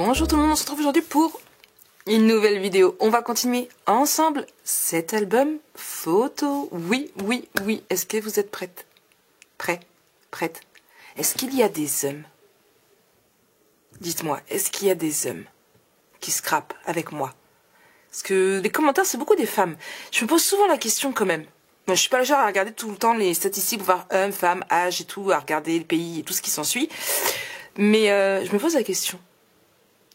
Bonjour tout le monde, on se retrouve aujourd'hui pour une nouvelle vidéo. On va continuer ensemble cet album photo. Oui, oui, oui. Est-ce que vous êtes prêtes? Prêts? Prêtes? Est-ce qu'il y a des hommes? Dites-moi, est-ce qu'il y a des hommes qui scrapent avec moi? Parce que les commentaires, c'est beaucoup des femmes. Je me pose souvent la question quand même. Moi, je suis pas le genre à regarder tout le temps les statistiques, voir hommes, femmes, âge et tout, à regarder le pays et tout ce qui s'ensuit. Mais je me pose la question.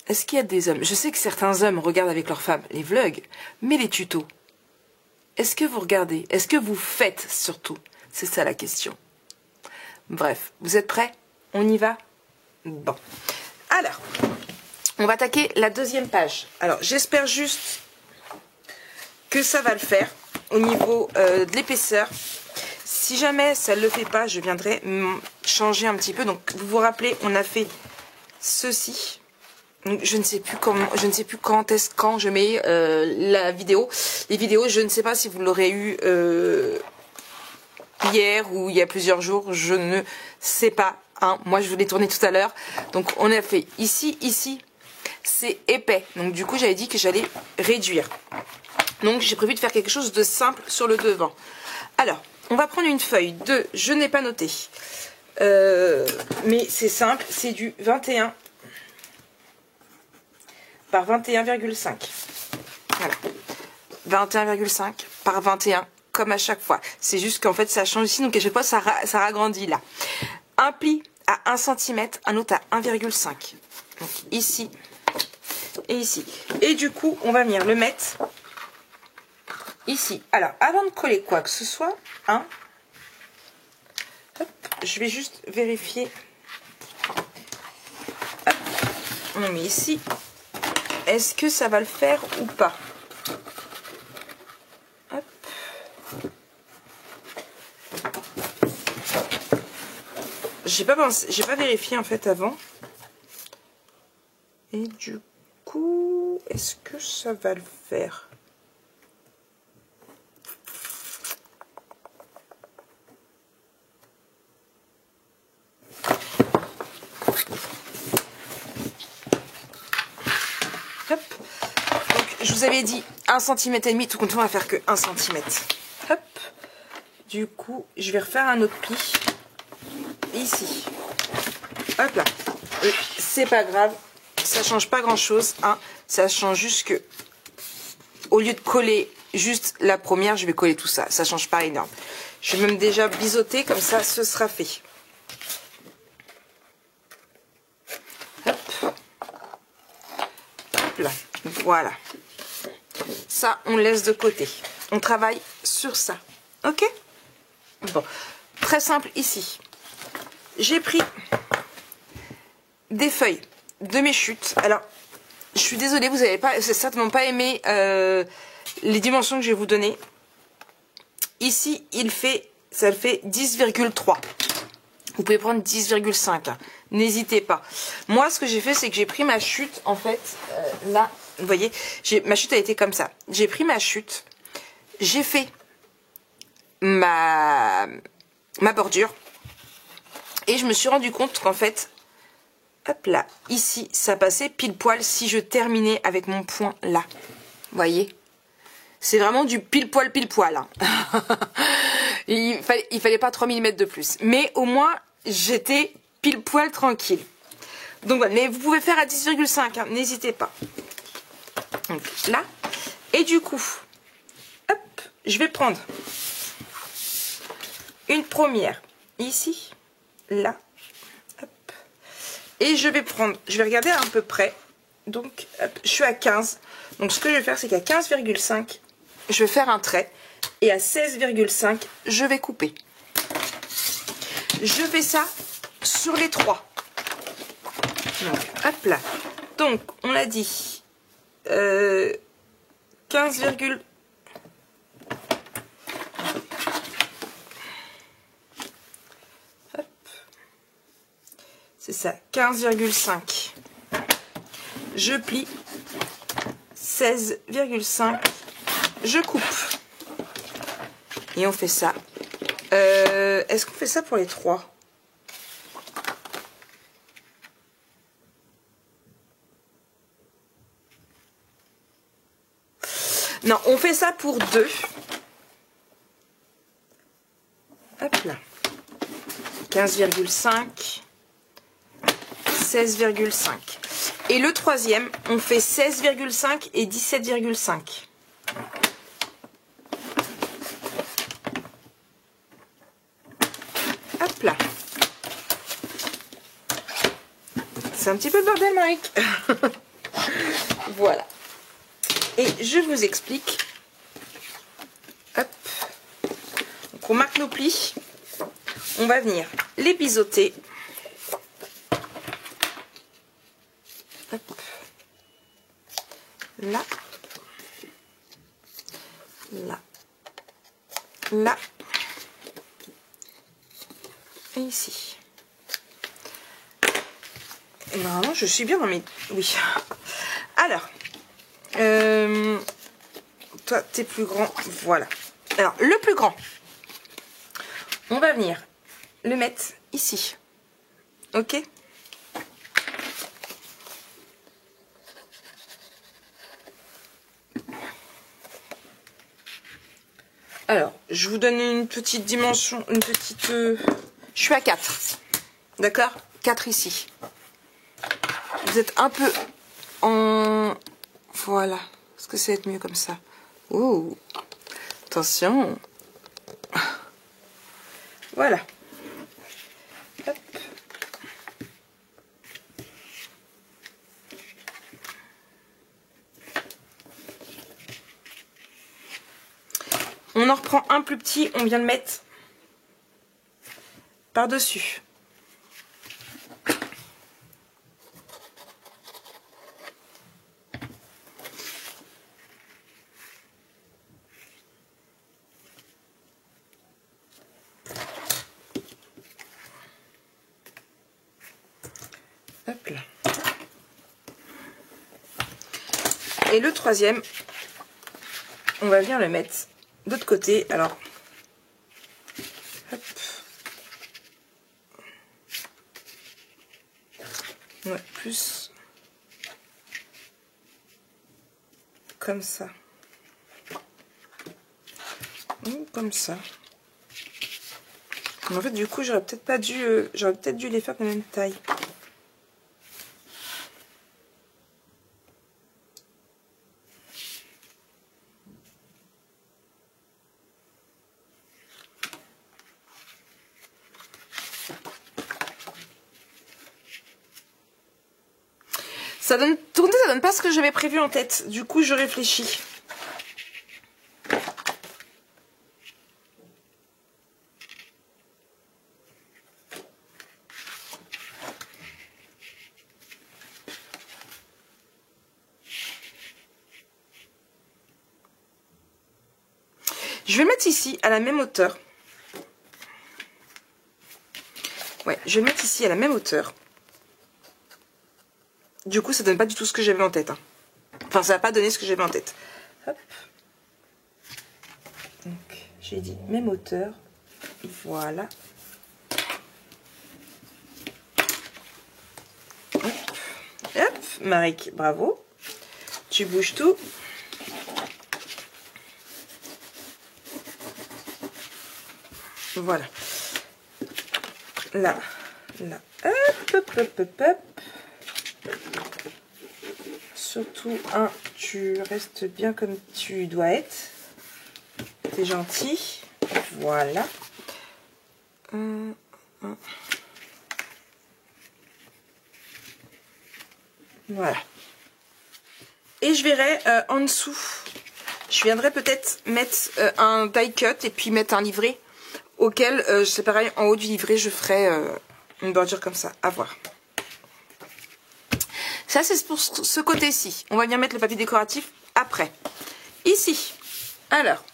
Est-ce qu'il y a des hommes? Je sais que certains hommes regardent avec leurs femmes les vlogs, mais les tutos. Est-ce que vous regardez? Est-ce que vous faites surtout? C'est ça la question. Bref, vous êtes prêts? On y va? Bon. Alors, on va attaquer la deuxième page. Alors, j'espère juste que ça va le faire au niveau de l'épaisseur. Si jamais ça ne le fait pas, je viendrai changer un petit peu. Donc, vous vous rappelez, on a fait ceci. Je ne sais plus comment, je ne sais plus quand je mets la vidéo. Les vidéos, je ne sais pas si vous l'aurez eu hier ou il y a plusieurs jours. Je ne sais pas. Hein. Moi, je voulais tourner tout à l'heure. Donc, on a fait ici. C'est épais. Donc, du coup, j'avais dit que j'allais réduire. Donc, j'ai prévu de faire quelque chose de simple sur le devant. Alors, on va prendre une feuille de... Je n'ai pas noté. Mais c'est simple. C'est du 21 par 21,5. Voilà. 21,5 par 21, comme à chaque fois. C'est juste qu'en fait, ça change ici, donc à chaque fois, ça ragrandit là. Un pli à 1 cm, un autre à 1,5. Donc ici et ici. Et du coup, on va venir le mettre ici. Alors, avant de coller quoi que ce soit, hein, hop, je vais juste vérifier. Hop, on met ici. Est-ce que ça va le faire ou pas? Hop. J'ai pas vérifié en fait avant. Et du coup, est-ce que ça va le faire? Hop. Donc, je vous avais dit 1,5 cm, tout compte, on va faire que 1 cm. Hop. Du coup, je vais refaire un autre pli. Ici. Hop là. C'est pas grave. Ça change pas grand chose. Hein. Ça change juste que, au lieu de coller juste la première, je vais coller tout ça. Ça change pas énorme. Je vais même déjà biseauter, comme ça, ce sera fait. Hop. Hop là. Voilà. Ça, on laisse de côté. On travaille sur ça. Ok? Bon. Très simple ici. J'ai pris des feuilles de mes chutes. Alors, je suis désolée, vous n'avez pas, certainement pas aimé les dimensions que je vais vous donner. Ici, ça le fait 10,3. Vous pouvez prendre 10,5. Hein. N'hésitez pas. Moi, ce que j'ai fait, c'est que j'ai pris ma chute, en fait, là, vous voyez, ma chute a été comme ça. J'ai pris ma chute, j'ai fait ma bordure, et je me suis rendu compte qu'en fait, hop là, ici, ça passait pile poil si je terminais avec mon point là. Vous voyez? C'est vraiment du pile poil. Hein. il fallait pas 3 mm de plus. Mais au moins, j'étais pile poil tranquille. Donc voilà, mais vous pouvez faire à 10,5, hein, n'hésitez pas. Donc là, et du coup, hop, je vais prendre une première ici, là. Et je vais regarder à peu près. Donc, hop, je suis à 15. Donc, ce que je vais faire, c'est qu'à 15,5, je vais faire un trait. Et à 16,5, je vais couper. Je fais ça sur les trois. Donc, hop là. Donc, on a dit 15, c'est ça, 15,5. Je plie. 16,5. Je coupe. Et on fait ça. Est-ce qu'on fait ça pour les trois? Non, on fait ça pour 2. Hop là. 15,5. 16,5. Et le troisième, on fait 16,5 et 17,5. Hop là. C'est un petit peu le bordel, Mike. Voilà. Et je vous explique. Hop. Donc on marque nos plis. On va venir les biseauter. Hop. Là. Là. Là. Et ici. Et normalement, je suis bien dans mes... Oui. Alors. Toi, t'es plus grand. Voilà. Alors, le plus grand. On va venir le mettre ici. Ok? Alors, je vous donne une petite dimension, une petite... Je suis à 4. D'accord? 4 ici. Vous êtes un peu en... Voilà. Est-ce que ça va être mieux comme ça? Oh! Attention! Voilà. Hop. On en reprend un plus petit, on vient le mettre par-dessus. Hop là. Et le troisième, on va venir le mettre de l'autre côté. Alors, hop. Ouais, plus comme ça. Ou comme ça. Mais en fait, du coup, j'aurais peut-être pas dû, j'aurais peut-être dû les faire de la même taille. Ça donne, tourner, ça donne pas ce que j'avais prévu en tête. Du coup, je réfléchis. Je vais mettre ici à la même hauteur. Ouais, je vais mettre ici à la même hauteur. Du coup, ça donne pas du tout ce que j'avais en tête. Hein. Enfin, ça va pas donner ce que j'avais en tête. Hop. Donc, j'ai dit même hauteur. Voilà. Hop. Hop. Marik, bravo. Tu bouges tout. Voilà. Là. Là. Hop, hop, hop, hop, hop. Surtout, tu restes bien comme tu dois être. T'es gentil. Voilà. Voilà. Et je verrai en dessous. Je viendrai peut-être mettre un die cut et puis mettre un livret. Auquel, c'est pareil, en haut du livret, je ferai une bordure comme ça. À voir. Ça, c'est pour ce côté-ci. On va venir mettre le papier décoratif après. Ici. Alors.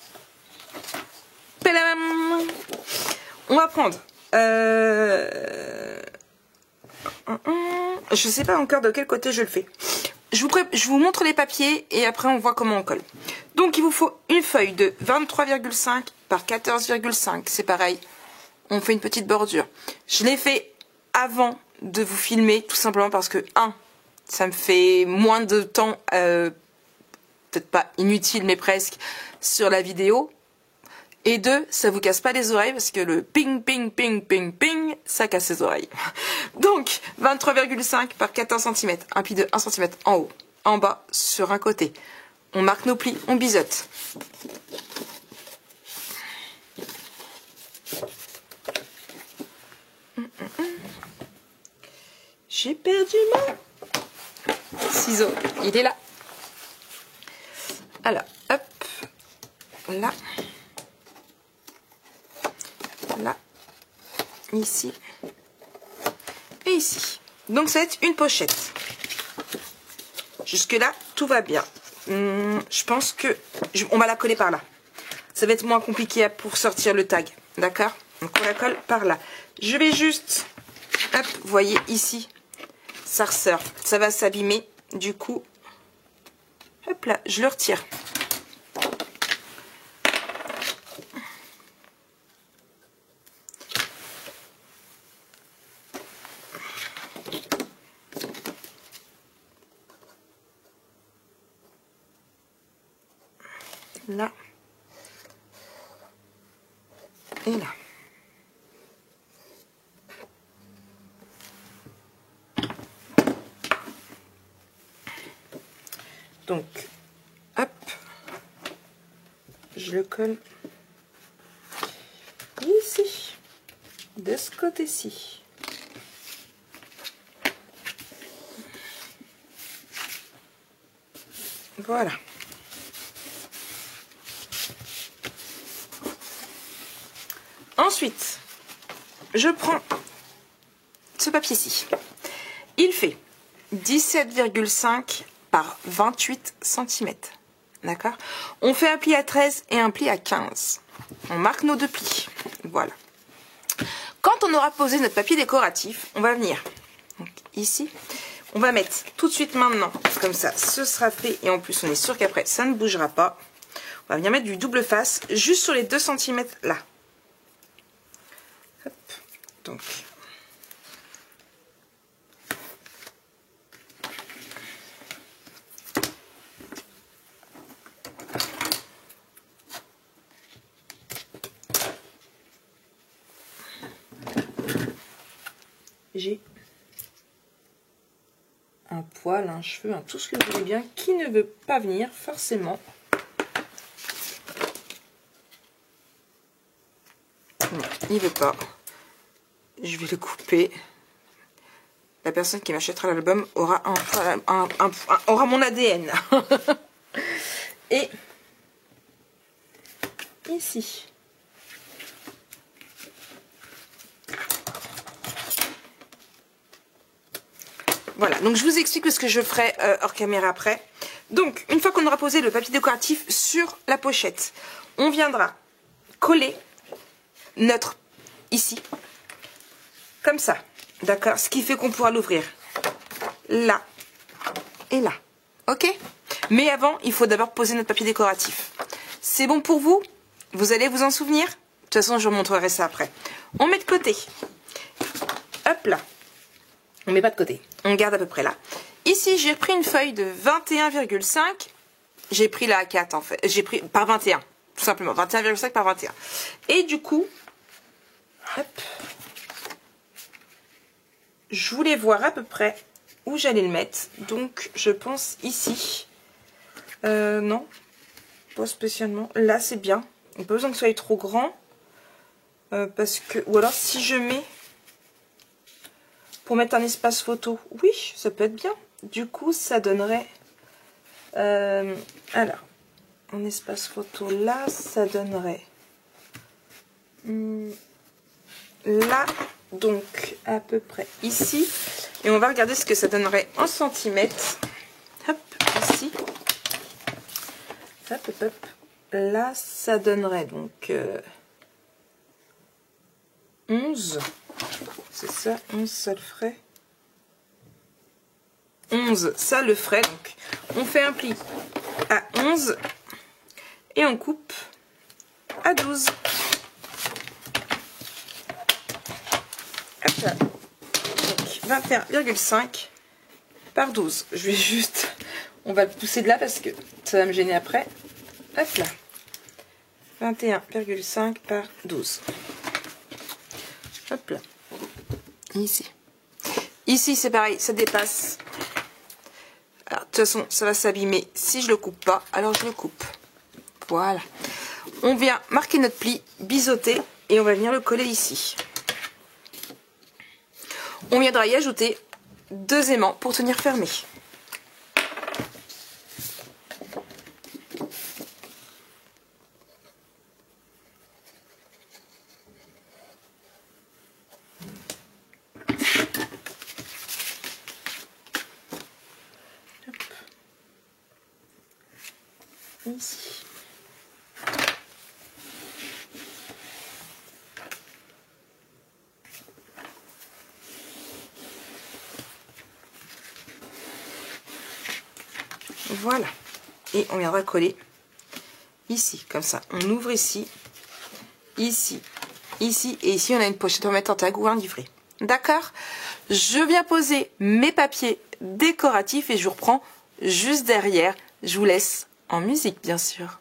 On va prendre. Je sais pas encore de quel côté je le fais. Je vous montre les papiers et après on voit comment on colle. Donc il vous faut une feuille de 23,5 par 14,5. C'est pareil. On fait une petite bordure. Je l'ai fait avant de vous filmer tout simplement parce que ça me fait moins de temps. Peut-être peut-être pas inutile, mais presque, sur la vidéo. Et 2, ça vous casse pas les oreilles parce que le ping, ping, ping, ping, ping, ça casse les oreilles. Donc, 23,5 par 14 cm. Un pli de 1 cm en haut, en bas, sur un côté. On marque nos plis, on biseaute. J'ai perdu mon ciseau. Il est là. Alors, hop. Là. Là. Ici. Et ici. Donc, ça va être une pochette. Jusque-là, tout va bien. Je pense que... on va la coller par là. Ça va être moins compliqué pour sortir le tag. D'accord? Donc, on la colle par là. Je vais juste... Hop, vous voyez ici, ça ressort. Ça va s'abîmer. Du coup, hop là, je le retire. Là. Et là. Donc, hop, je le colle ici, de ce côté-ci. Voilà. Ensuite, je prends ce papier-ci. Il fait 17,5 par 28 cm. D'accord? On fait un pli à 13 et un pli à 15. On marque nos 2 plis. Voilà. Quand on aura posé notre papier décoratif, on va venir donc, ici. On va mettre tout de suite maintenant, comme ça, ce sera fait. Et en plus, on est sûr qu'après, ça ne bougera pas. On va venir mettre du double face juste sur les 2 cm là. Hop. Donc... j'ai un poil, un cheveu, tout ce que vous voulez bien, qui ne veut pas venir forcément. Non, il veut pas. Je vais le couper. La personne qui m'achètera l'album aura aura mon ADN. Et ici. Voilà, donc je vous explique ce que je ferai hors caméra après. Donc, une fois qu'on aura posé le papier décoratif sur la pochette, on viendra coller notre ici, comme ça, d'accord? Ce qui fait qu'on pourra l'ouvrir là et là, ok? Mais avant, il faut d'abord poser notre papier décoratif. C'est bon pour vous? Vous allez vous en souvenir? De toute façon, je vous montrerai ça après. On met de côté. Hop là. On met pas de côté. On garde à peu près là. Ici, j'ai pris une feuille de 21,5. J'ai pris la A4 en fait. J'ai pris par 21, tout simplement. 21,5 par 21. Et du coup, hop, je voulais voir à peu près où j'allais le mettre. Donc, je pense ici. Non, pas spécialement. Là, c'est bien. Il n'y a pas besoin que ce soit trop grand. Parce que, ou alors, si je mets... Pour mettre un espace photo, oui, ça peut être bien. Du coup, ça donnerait... alors, un espace photo là, ça donnerait... là, donc à peu près ici. Et on va regarder ce que ça donnerait en centimètres. Hop, ici. Hop, hop, hop. Là, ça donnerait donc 11. C'est ça, 11, ça le ferait. 11, ça le ferait. Donc, on fait un pli à 11 et on coupe à 12. Hop là. Donc, 21,5 par 12. Je vais juste... On va le pousser de là parce que Ça va me gêner après. Hop là. 21,5 par 12. Hop là. Ici. Ici, c'est pareil, ça dépasse. Alors, de toute façon, ça va s'abîmer. Si je le coupe pas, alors je le coupe. Voilà. On vient marquer notre pli, biseauter, et on va venir le coller ici. On viendra y ajouter 2 aimants pour tenir fermé. Ici. Voilà. Et on viendra coller ici, comme ça. On ouvre ici, ici, ici, et ici on a une pochette pour mettre en tag ou un livret. D'accord? Je viens poser mes papiers décoratifs et je vous reprends juste derrière. Je vous laisse en musique, bien sûr.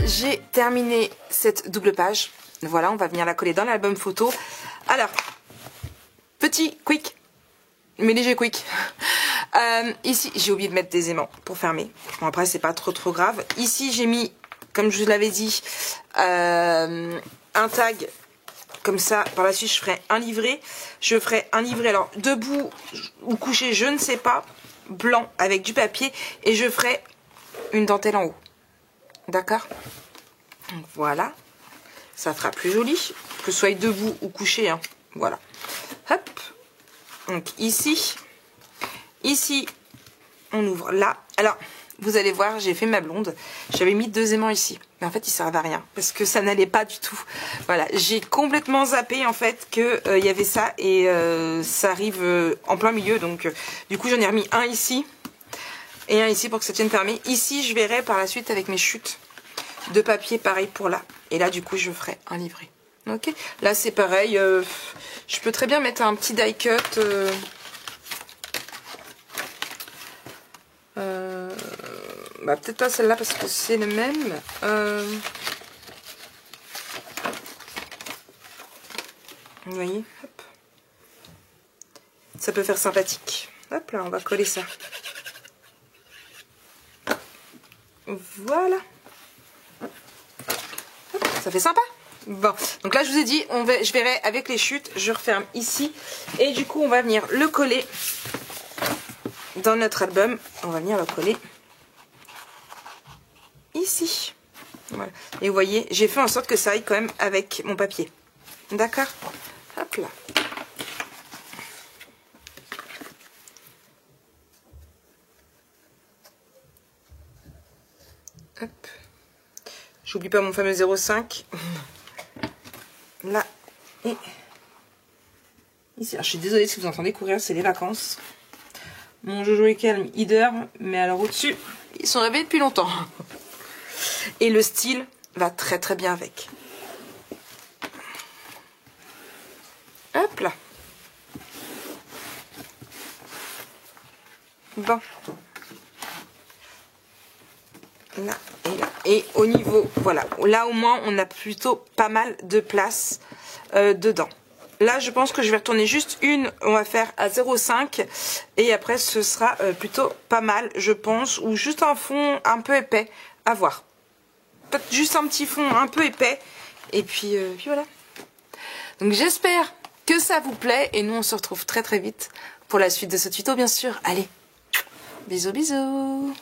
J'ai terminé cette double page. Voilà, on va venir la coller dans l'album photo. Alors, petit quick, mais léger quick. Ici, j'ai oublié de mettre des aimants pour fermer. Bon, après, c'est pas trop grave. Ici, j'ai mis, comme je vous l'avais dit, un tag. Comme ça, par la suite, je ferai un livret. Je ferai un livret, alors, debout ou couché, je ne sais pas. Blanc avec du papier. Et je ferai une dentelle en haut. D'accord? Voilà. Ça fera plus joli. Que ce soit debout ou couché. Hein. Voilà. Hop. Donc ici. Ici, on ouvre là. Alors, vous allez voir, j'ai fait ma blonde. J'avais mis 2 aimants ici. Mais en fait, ils servent à rien. Parce que ça n'allait pas du tout. Voilà, j'ai complètement zappé en fait qu'il y avait ça. Et ça arrive en plein milieu. Donc du coup, j'en ai remis un ici. Et un ici pour que ça tienne fermé. Ici, je verrai par la suite avec mes chutes de papier, pareil pour là. Et là, du coup, je ferai un livret. Ok. Là, c'est pareil. Je peux très bien mettre un petit die cut. Bah, peut-être pas celle-là parce que c'est le même. Vous voyez, hop. Ça peut faire sympathique. Hop là, on va coller ça. Voilà. Hop, ça fait sympa. Bon, donc là je vous ai dit, je verrai avec les chutes. Je referme ici. Et du coup, on va venir le coller dans notre album. On va venir le coller ici. Voilà. Et vous voyez, j'ai fait en sorte que ça aille quand même avec mon papier. D'accord? Hop là. Hop. J'oublie pas mon fameux 0,5. Là. Et ici. Alors, je suis désolée si vous entendez courir, c'est les vacances. Mon Jojo est calme, il dort. Mais alors au-dessus, ils sont réveillés depuis longtemps. Et le style va très très bien avec. Hop là. Bon. Là et là. Et au niveau, voilà. Là au moins, on a plutôt pas mal de place dedans. Là, je pense que je vais retourner juste une. On va faire à 0,5. Et après, ce sera plutôt pas mal, je pense. Ou juste un fond un peu épais. À voir. Peut-être juste un petit fond un peu épais. Et puis voilà. Donc j'espère que ça vous plaît. Et nous, on se retrouve très très vite pour la suite de ce tuto, bien sûr. Allez, bisous bisous.